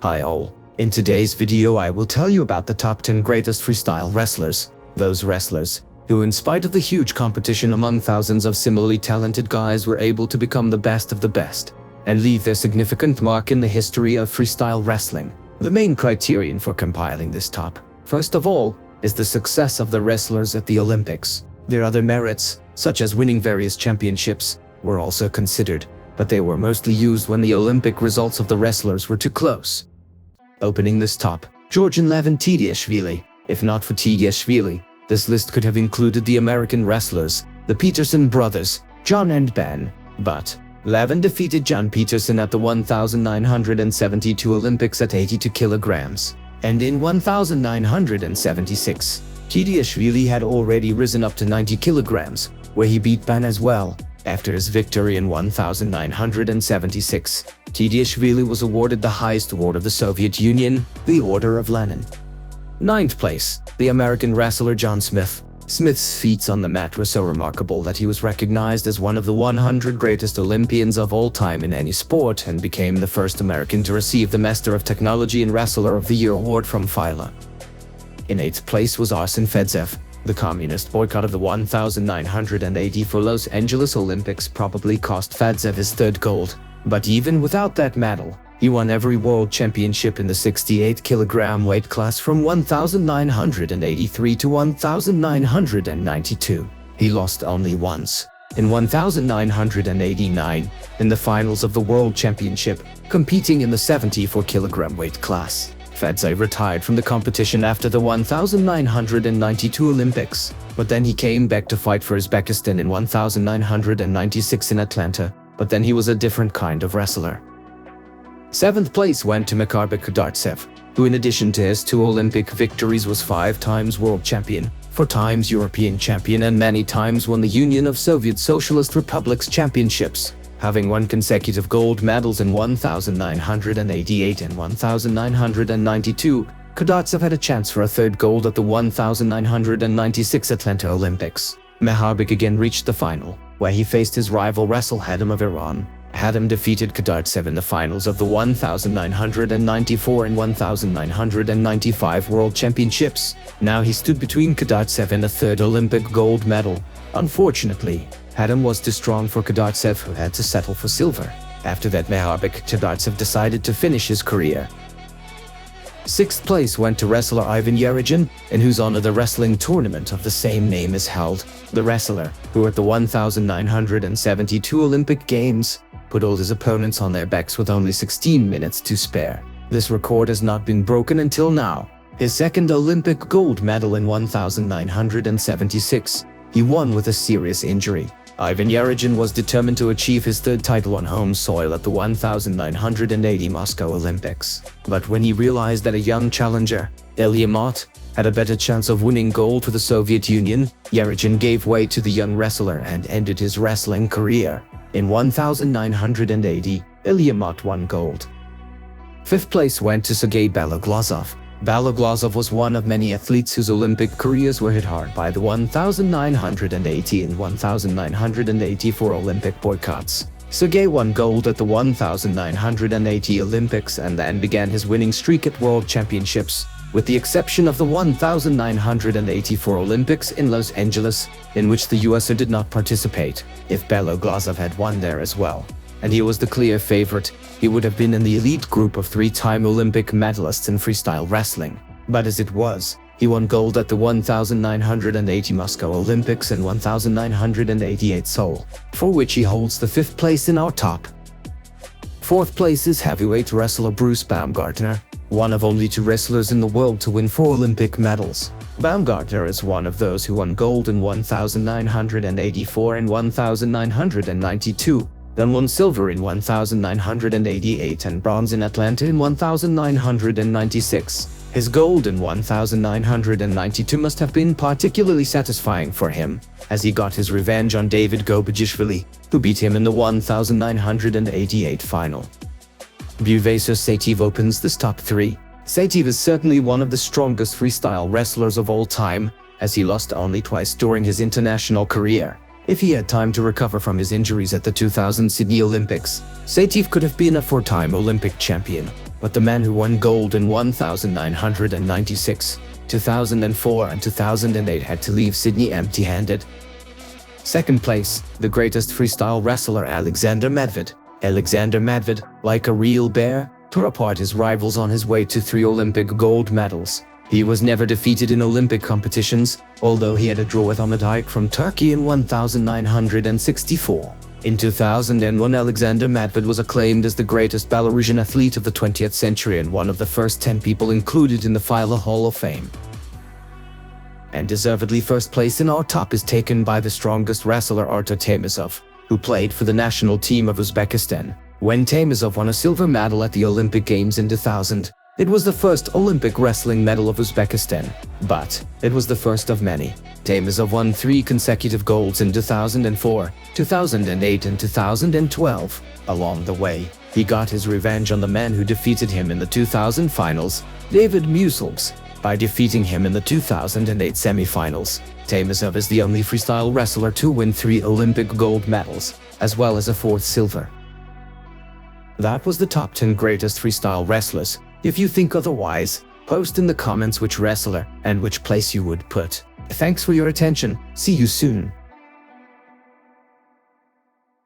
Hi all. In today's video I will tell you about the top 10 greatest freestyle wrestlers. Those wrestlers who, in spite of the huge competition among thousands of similarly talented guys, were able to become the best of the best and leave their significant mark in the history of freestyle wrestling. The main criterion for compiling this top, first of all, is the success of the wrestlers at the Olympics. Their other merits, such as winning various championships, were also considered, but they were mostly used when the Olympic results of the wrestlers were too close. Opening this top, Georgian Levin Tediashvili. If not for Tediashvili, this list could have included the American wrestlers, the Peterson brothers, John and Ben. But Levin defeated John Peterson at the 1972 Olympics at 82 kilograms. And in 1976, Tediashvili had already risen up to 90 kilograms, where he beat Ben as well. After his victory in 1976, Tediashvili was awarded the highest award of the Soviet Union, the Order of Lenin. 9th place, the American wrestler John Smith. Smith's feats on the mat were so remarkable that he was recognized as one of the 100 greatest Olympians of all time in any sport and became the first American to receive the Master of Technology and Wrestler of the Year award from FILA. In 8th place was Artem Fedsev. The communist boycott of the 1984 Los Angeles Olympics probably cost Fedsev his third gold, but even without that medal, he won every world championship in the 68 kilogram weight class from 1983 to 1992. He lost only once, in 1989, in the finals of the World Championship, competing in the 74 kilogram weight class. Fedsev retired from the competition after the 1992 Olympics, but then he came back to fight for Uzbekistan in 1996 in Atlanta, but then he was a different kind of wrestler. 7th place went to Mikhail Kudryavtsev, who in addition to his 2 Olympic victories was 5 times world champion, 4 times European champion, and many times won the Union of Soviet Socialist Republics championships, having won consecutive gold medals in 1988 and 1992. Kudryavtsev had a chance for a third gold at the 1996 Atlanta Olympics. Mehabik again reached the final, where he faced his rival Wrestle Hadam of Iran. Hadam defeated Kudryavtsev in the finals of the 1994 and 1995 World Championships. Now he stood between Kudryavtsev and a third Olympic gold medal. Unfortunately, Hadam was too strong for Kudryavtsev, who had to settle for silver. After that, Mehabik Kudryavtsev decided to finish his career. 6th place went to wrestler Ivan Yuriin, in whose honor the wrestling tournament of the same name is held. The wrestler, who at the 1972 Olympic Games, put all his opponents on their backs with only 16 minutes to spare. This record has not been broken until now. His second Olympic gold medal in 1976, he won with a serious injury. Ivan Yuriin was determined to achieve his third title on home soil at the 1980 Moscow Olympics. But when he realized that a young challenger, Ilya Mott, had a better chance of winning gold for the Soviet Union, Yuriin gave way to the young wrestler and ended his wrestling career. In 1980, Ilya Mott won gold. 5th place went to Sergey Glazov. Glazov was one of many athletes whose Olympic careers were hit hard by the 1980 and 1984 Olympic boycotts. Sergey won gold at the 1980 Olympics and then began his winning streak at World Championships, with the exception of the 1984 Olympics in Los Angeles, in which the USA did not participate. If Glazov had won there as well, and he was the clear favorite, he would have been in the elite group of 3-time Olympic medalists in freestyle wrestling. But as it was, he won gold at the 1980 Moscow Olympics and 1988 Seoul, for which he holds the 5th place in our top. 4th place is heavyweight wrestler Bruce Baumgartner, one of only 2 wrestlers in the world to win 4 Olympic medals. Baumgartner is one of those who won gold in 1984 and 1992, then won silver in 1988 and bronze in Atlanta in 1996. His gold in 1992 must have been particularly satisfying for him, as he got his revenge on David Gobajishvili, who beat him in the 1988 final. Buvasar Saitiev opens this top 3. Saitiev is certainly one of the strongest freestyle wrestlers of all time, as he lost only twice during his international career. If he had time to recover from his injuries at the 2000 Sydney Olympics, Saitiev could have been a 4-time Olympic champion. but the man who won gold in 1996, 2004 and 2008 had to leave Sydney empty-handed. Second place, the greatest freestyle wrestler Alexander Medved. Alexander Medved, like a real bear, tore apart his rivals on his way to 3 Olympic gold medals. He was never defeated in Olympic competitions, although he had a draw with Ahmet from Turkey in 1964. In 2001, Alexander Medved was acclaimed as the greatest Belarusian athlete of the 20th century and one of the first 10 people included in the FILA Hall of Fame. And deservedly first place in our top is taken by the strongest wrestler Artem Temurov, who played for the national team of Uzbekistan. When Temurov won a silver medal at the Olympic Games in 2000, it was the first Olympic wrestling medal of Uzbekistan, but it was the first of many. Temurov won 3 consecutive golds in 2004, 2008 and 2012. Along the way, he got his revenge on the man who defeated him in the 2000 finals, David Musilks, by defeating him in the 2008 semi-finals. Temurov is the only freestyle wrestler to win 3 Olympic gold medals, as well as a 4th silver. That was the top 10 greatest freestyle wrestlers. If you think otherwise, post in the comments which wrestler and which place you would put. Thanks for your attention. See you soon.